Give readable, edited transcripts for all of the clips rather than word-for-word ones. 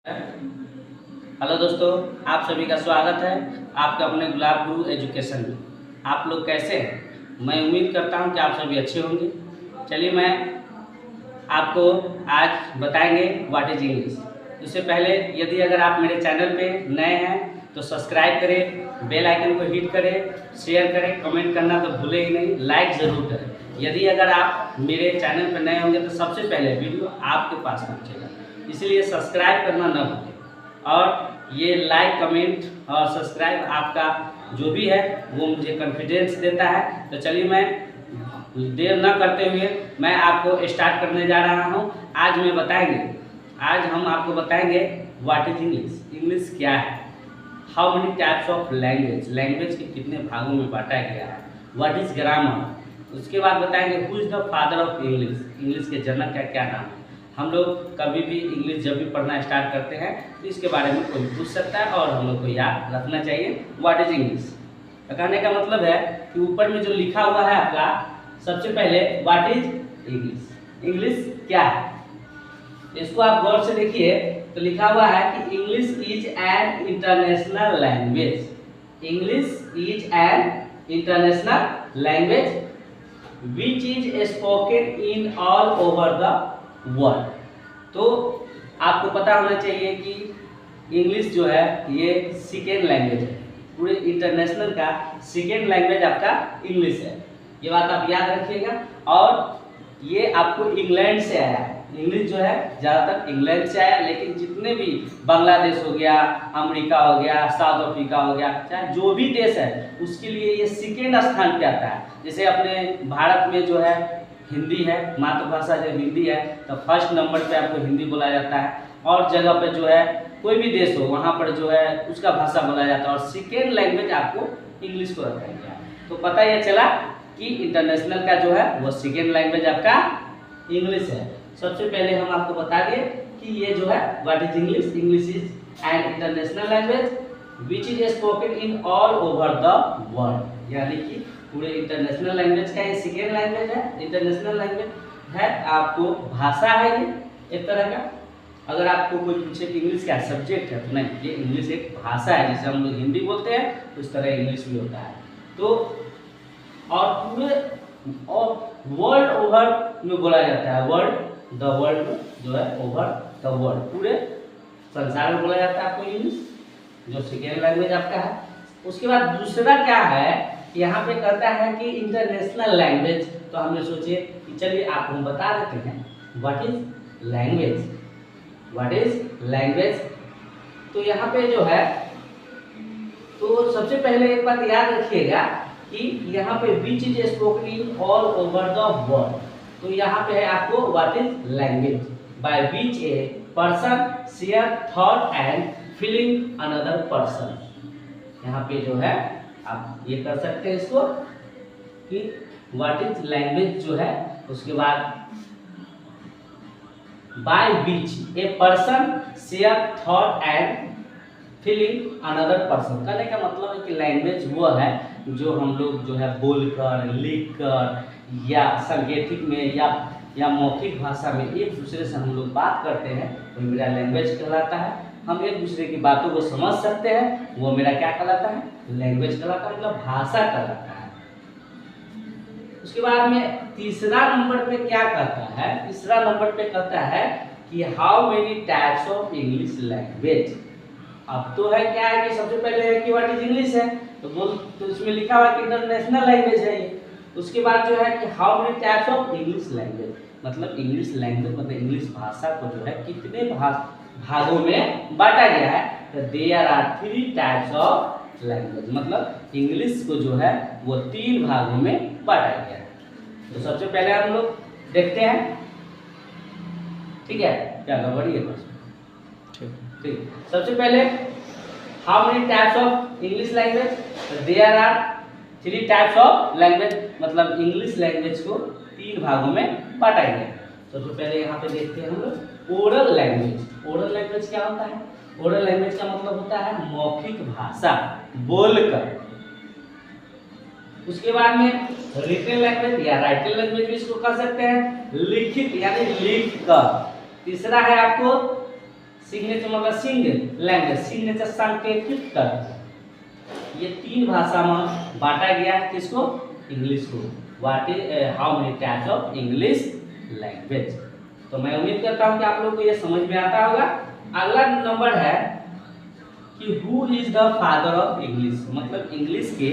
Hello दोस्तों, आप सभी का स्वागत है आपका अपने गुलाब गुरु एजुकेशन में। आप लोग कैसे हैं? मैं उम्मीद करता हूं कि आप सभी अच्छे होंगे। चलिए मैं आपको आज बताएंगे व्हाट इज इंग्लिश। उससे पहले यदि अगर आप मेरे चैनल पे नए हैं तो सब्सक्राइब करें, बेल आइकन को हिट करें, शेयर करें, कमेंट करना तो भूले ही नहीं, लाइक ज़रूर करें। यदि अगर आप मेरे चैनल पर नए होंगे तो सबसे पहले वीडियो आपके पास पहुँचेगा, इसलिए सब्सक्राइब करना न भूलें। और ये लाइक, कमेंट और सब्सक्राइब आपका जो भी है वो मुझे कॉन्फिडेंस देता है। तो चलिए मैं देर न करते हुए मैं आपको स्टार्ट करने जा रहा हूँ। आज हम आपको बताएंगे व्हाट इज इंग्लिश। इंग्लिश क्या है, how many types of language, language के कितने भागों में बांटा गया है, व्हाट इज ग्रामर। उसके बाद बताएंगे who is the father of English, English के जनक का क्या नाम है। हम लोग कभी भी इंग्लिश जब भी पढ़ना स्टार्ट करते हैं तो इसके बारे में कोई पूछ सकता है और हम लोग को याद रखना चाहिए व्हाट इज इंग्लिश। कहने का मतलब है कि ऊपर में जो लिखा हुआ है आपका, सबसे पहले व्हाट इज इंग्लिश, इंग्लिश क्या है। इसको आप गौर से देखिए तो लिखा हुआ है कि English is an international language, English is an international language which is spoken in all over the world. तो आपको पता होना चाहिए कि इंग्लिश जो है ये सेकेंड लैंग्वेज है, पूरे इंटरनेशनल का सेकेंड लैंग्वेज आपका इंग्लिश है, ये बात आप याद रखिएगा। और ये आपको इंग्लैंड से आया है, इंग्लिश जो है ज़्यादातर इंग्लैंड से आया, लेकिन जितने भी बांग्लादेश हो गया, अमेरिका हो गया, साउथ अफ्रीका हो गया, चाहे जो भी देश है उसके लिए ये सेकेंड स्थान पे आता है। जैसे अपने भारत में जो है हिंदी है, मातृभाषा जो हिंदी है, तो फर्स्ट नंबर पे आपको हिंदी बोला जाता है। और जगह पे जो है कोई भी देश हो वहाँ पर जो है उसका भाषा बोला जाता है, और सेकेंड लैंग्वेज आपको इंग्लिश को रखा गया। तो पता यह चला कि इंटरनेशनल का जो है वो सेकेंड लैंग्वेज आपका इंग्लिश है। सबसे पहले हम आपको बता दें कि ये जो है what is English, English is an international language which is spoken in all over the world, यानी कि पूरे इंटरनेशनल लैंग्वेज का ये सेकेंड लैंग्वेज है, इंटरनेशनल लैंग्वेज है। आपको भाषा है ये एक तरह का। अगर आपको कोई पूछे कि इंग्लिश क्या सब्जेक्ट है तो नहीं, ये इंग्लिश एक भाषा है, जैसे हम लोग हिंदी बोलते हैं उस तरह इंग्लिश भी होता है। तो और पूरे और वर्ल्ड ओवर में बोला जाता है, वर्ल्ड द वर्ल्ड में जो है ओवर द वर्ल्ड, पूरे संसार में बोला जाता है आपको इंग्लिश, जो सेकेंड लैंग्वेज आपका है। उसके बाद दूसरा क्या है, यहाँ पे कहता है कि इंटरनेशनल लैंग्वेज। तो हमने सोचे कि चलिए आपको हम बता देते हैं what is language, what is language. तो यहाँ पे जो है तो सबसे पहले एक बात याद रखिएगा कि यहाँ पे which is spoken in all over the world. तो यहाँ पे है आपको what is language, by which a person share thought and feeling another person. यहाँ पे जो है आप ये कर सकते हैं इसको कि व्हाट इज लैंग्वेज जो है, उसके बाद by which a person share thought and feeling another person. कहने का मतलब है कि लैंग्वेज वो है जो हम लोग जो है बोलकर, लिखकर या सांकेतिक में या मौखिक भाषा में एक दूसरे से हम लोग बात करते हैं, वो मेरा लैंग्वेज कहलाता है। हम एक दूसरे की बातों को समझ सकते हैं, वो मेरा क्या कहलाता है, लैंग्वेज कहलाता है, मतलब भाषा कहलाता है। उसके बाद में तीसरा नंबर पे क्या कहता है, तीसरा नंबर पे कहता है कि how many types of English language. अब तो है क्या है कि सबसे पहले है कि व्हाट इज इंग्लिश है, तो इसमें लिखा हुआ है कि इंटरनेशनल लैंग्वेज है ये। उसके बाद जो है कि how many types of English language, मतलब इंग्लिश लैंग्वेज मतलब इंग्लिश भाषा को जो है कितने भागों में बांटा गया है। तो there are 3 types of language, मतलब इंग्लिश को जो है वो 3 भागों में बांटा गया है। तो सबसे पहले हम लोग देखते हैं, ठीक है, क्या गड़बड़ी है बस, ठीक। सबसे पहले how many types of English language, there are 3 types of language, मतलब इंग्लिश लैंग्वेज को 3 भागों में बांटा गया है। सबसे पहले यहाँ पे देखते हैं हम लोग ओरल लैंग्वेज। ओरल लैंग्वेज क्या होता है, ओरल लैंग्वेज का मतलब होता है मौखिक भाषा, बोलकर। उसके बाद में रिटन लैंग्वेज या राइटन लैंग्वेज भी इसको कह सकते हैं, लिखित यानी लिख कर। तीसरा है आपको सिग्नेचर मतलब सिंगल लैंग्वेज, सिग्नेचर सांकेतिक तर्क। ये 3 भाषा में बांटा गया है किसको? इंग्लिश को। What is how many types of English language. तो मैं उम्मीद करता हूं कि आप लोगों को ये समझ में आता होगा। अगला नंबर है कि who is the father of English, मतलब इंग्लिश के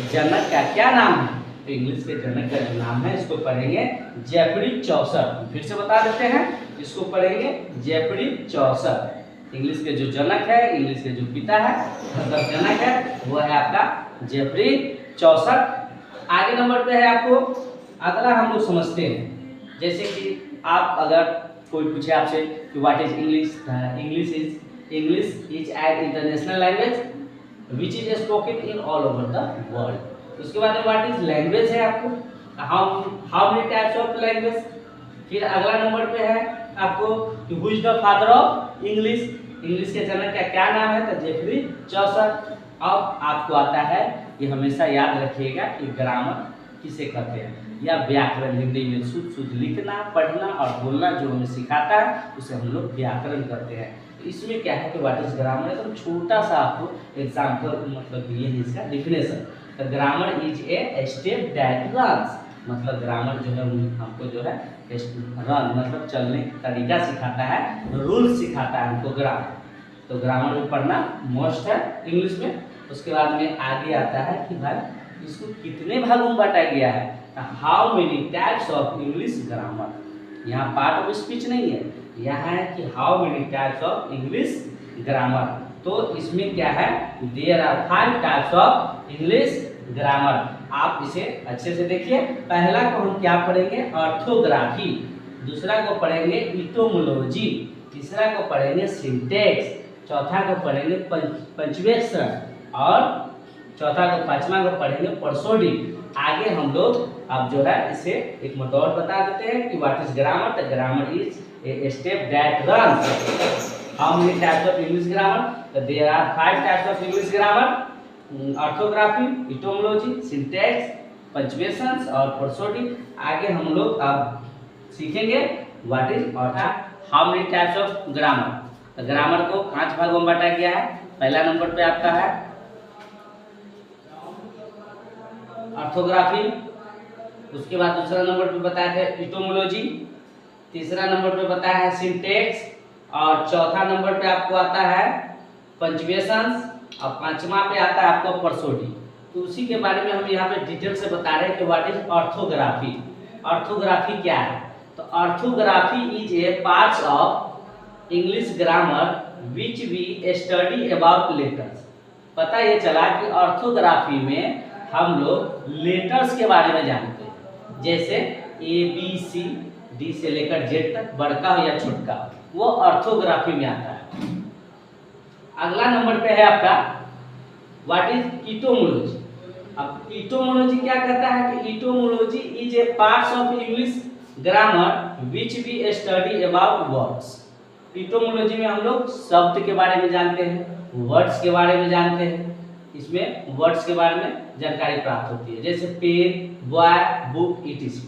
जनक का क्या नाम है? तो इंग्लिश के जनक का जो नाम है इसको पढ़ेंगे जेफरी चौसर। फिर से बता देते हैं, इसको पढ़ेंगे जेफरी चौसर। इंग्लिश के जो जनक है, इंग्लिश के जो पिता है मतलब जनक है, वो है आपका जेफरी चौसर। आगे नंबर पे है आपको, अगला हम लोग समझते हैं, जैसे कि आप अगर कोई पूछे आपसे कि what is English, English is an international language which is spoken in all over the world. उसके बाद में व्हाट इज लैंग्वेज है आपको, how many types of language. फिर अगला नंबर पे है आपको कि who is the father of English, English के जनक का क्या नाम है? तो जेफरी चौसर। अब आपको आता है, ये हमेशा याद रखिएगा कि ग्रामर किसे कहते हैं या व्याकरण। हिंदी में शुद्ध लिखना, पढ़ना और बोलना जो हमें सिखाता है उसे हम लोग व्याकरण कहते हैं। तो इसमें क्या है कि व्हाट इज ग्रामर, एकदम छोटा सा आपको एग्जाम्पल मतलब ये है इसका डिफिनेशन। तो grammar is a step that runs, मतलब ग्रामर जो है हमको जो है रन मतलब चलने का तरीका सिखाता है, रूल सिखाता है हमको ग्रामर। तो ग्रामर में पढ़ना मस्ट है इंग्लिश में। उसके बाद में आगे आता है कि भाई इसको कितने भागों में बांटा गया है, how many types of English grammar. यहाँ पार्ट ऑफ स्पीच नहीं है, यहाँ है कि how many types of English grammar. तो इसमें क्या है, there are 5 types of English grammar. आप इसे अच्छे से देखिए। पहला को हम क्या पढ़ेंगे, ऑर्थोग्राफी। दूसरा को पढ़ेंगे इटोमोलॉजी। तीसरा को पढ़ेंगे सिंटेक्स। चौथा को पढ़ेंगे पंचुएशन और चौथा को पांचवा को पढ़ेंगे परसोडी। आगे हम लोग अब जो है इसे एक मतलब बता देते हैं कि व्हाट इज ग्रामर। तो grammar is a step that runs. How many types of English grammar? तो there are 5 types of English grammar, orthography, etymology, syntax, punctuations और परसोडी। आगे हम लोग अब सीखेंगे what is how many types of grammar. तो grammar को 5 भागों में बांटा गया है। पहला नंबर पे आपका है ऑर्थोग्राफी। उसके बाद दूसरा नंबर पे बताया था इटोमोलॉजी। तीसरा नंबर पे बताया है सिंटैक्स और चौथा नंबर पे आपको आता है पंचुएशंस और पांचवा पे आता है आपका परसोडी। तो उसी के बारे में हम यहाँ पे डिटेल से बता रहे हैं कि व्हाट इज ऑर्थोग्राफी। ऑर्थोग्राफी क्या है? तो orthography is a part of English grammar which we study about letters. पता ये चला कि ऑर्थोग्राफी में हम लोग लेटर्स के बारे में जानते हैं, जैसे ABC, D से लेकर Z तक, बड़का हो या छोटका, वो ऑर्थोग्राफी में आता है। अगला नंबर पे है आपका व्हाट इज इटोमोलॉजी। अब इटोमोलॉजी क्या कहता है कि etymology is a parts of English grammar which we study about words. Etymology में हम लोग शब्द के बारे में जानते हैं, वर्ड्स के बारे में जानते हैं। इसमें वर्ड्स के बारे में जानकारी प्राप्त होती है, जैसे पेन, बॉय, बुक, etc।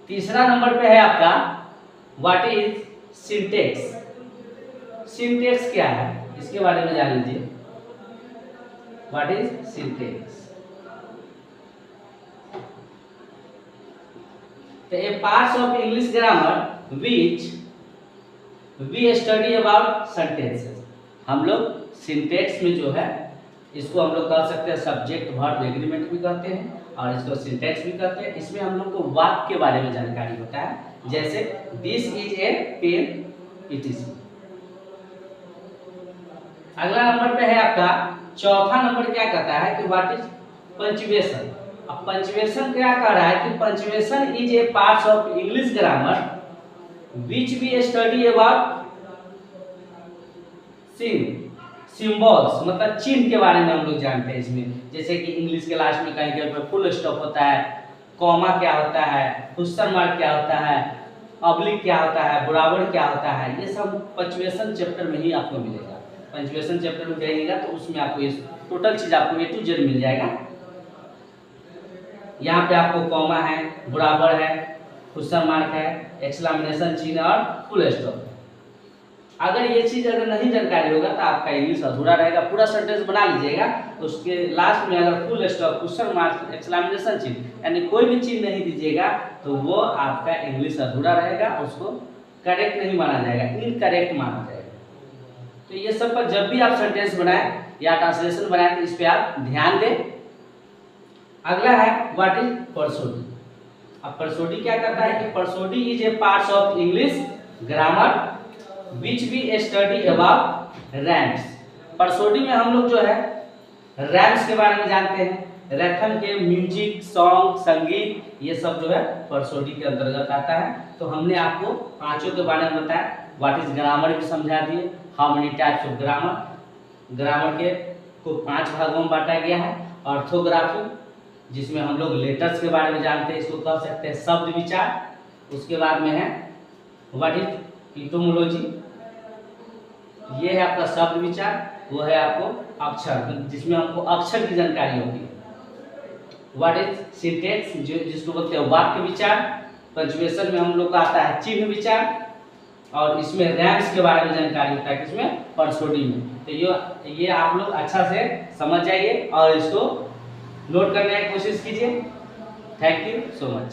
तीसरा नंबर पे है आपका व्हाट इज सिंटेक्स। सिंटेक्स क्या है इसके बारे में जान लीजिए। What is syntax? तो a parts of English grammar which we study about sentences. हम लोग सिंटेक्स में जो है इसको हम लोग कह सकते हैं सब्जेक्ट, वर्ब, एग्रीमेंट भी कहते हैं और इसको सिंटेक्स भी कहते हैं। इसमें हम लोग को वाक्य के बारे में जानकारी होता है, जैसे this is a pen etc। अगला नंबर पे है आपका चौथा नंबर क्या कहता है कि व्हाट इज पंचुएशन। अब पंचुएशन क्या कह रहा है कि punctuation is a parts of English grammar which we study about symbols, मतलब चिन्ह के बारे में हम लोग जानते हैं इसमें। जैसे कि इंग्लिश के लास्ट में कहीं कहीं फुल स्टॉप होता है, कॉमा क्या होता है, क्वेश्चन मार्क क्या होता है, ऑब्लिक क्या होता है, बराबर क्या होता है, ये सब पंचुएशन चैप्टर में ही आपको मिलेगा। पंचुएशन चैप्टर में जाइएगा तो उसमें आपको ये टोटल चीज आपको A to Z मिल जाएगा। यहाँ पे आपको कॉमा है, बराबर है, क्वेश्चन मार्क है, एक्सक्लेमेशन चिन्ह और फुल स्टॉप। अगर ये चीज़ अगर नहीं जानकारी होगा तो आपका इंग्लिश अधूरा रहेगा। पूरा सेंटेंस बना लीजिएगा, उसके लास्ट में अगर full stop, question mark, exclamation चिन्ह यानी कोई भी चीज नहीं दीजिएगा तो वो आपका इंग्लिश अधूरा रहेगा, उसको करेक्ट नहीं माना जाएगा, इनकरेक्ट माना जाएगा। तो ये सब पर जब भी आप सेंटेंस बनाए या ट्रांसलेशन बनाए तो इस पर आप ध्यान दें। अगला है व्हाट इज परसोडी। अब परसोडी क्या करता है कि prosody is a parts of English grammar which we study about rhymes. Prosody में हम लोग जो है रैम्स के बारे में जानते हैं, रैथम के म्यूजिक, सॉन्ग, संगीत, ये सब जो है परसोडी के अंतर्गत आता है। तो हमने आपको पांचों के बारे में बताया, व्हाट इज ग्रामर भी समझा दिए, how many types of grammar, grammar के को 5 भागों में बांटा गया है। ऑर्थोग्राफी जिसमें हम लोग लेटर्स के बारे में जानते हैं, इसको कह सकते हैं शब्द विचार। उसके बाद में है व्हाट इज इटोमोलॉजी, ये है आपका शब्द विचार, वो है आपको अक्षर, जिसमें हमको अक्षर की जानकारी होती है। व्हाट इज सिंटेक्स, जिसको बोलते हैं वाक्य विचार। पंचुएशन में हम लोग का आता है चिन्ह विचार, और इसमें रैम्स के बारे में जानकारी होता है किसमें, परसोडी में। तो ये आप लोग अच्छा से समझ जाइए और इसको नोट करने की कोशिश कीजिए। Thank you so much.